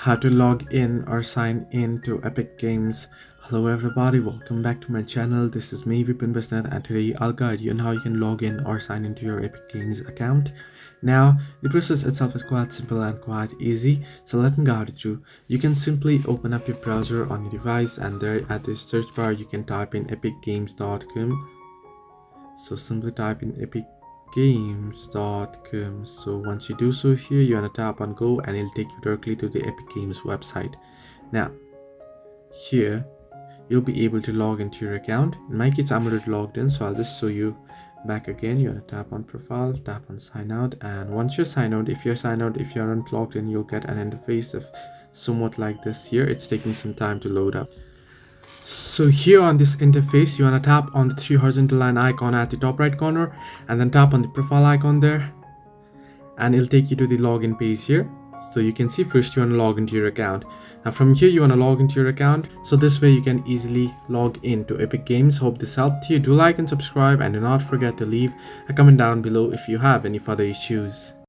How to log in or sign in to Epic Games. Hello everybody, welcome back to my channel. This is me Vipin Basnet, and today I'll guide you on how you can log in or sign into your Epic Games account. Now the process itself is quite simple and quite easy, so let me guide you through. You can simply open up your browser on your device, and there at the search bar you can type in epicgames.com. So simply type in epicgames.com. So once you do so, here you want to tap on go and it'll take you directly to the Epic Games website. Now here you'll be able to log into your account. In my case, I'm already logged in, so I'll just show you back again. You want to tap on profile, tap on sign out, and once you're signed out, if you aren't logged in, you'll get an interface of somewhat like this. Here it's taking some time to load up. So here on this interface, you want to tap on the three horizontal line icon at the top right corner, and then tap on the profile icon there, and it'll take you to the login page here. So you can see first you want to log into your account. Now from here you want to log into your account, so this way you can easily log into Epic Games. Hope this helped you. Do like and subscribe, and do not forget to leave a comment down below if you have any further issues.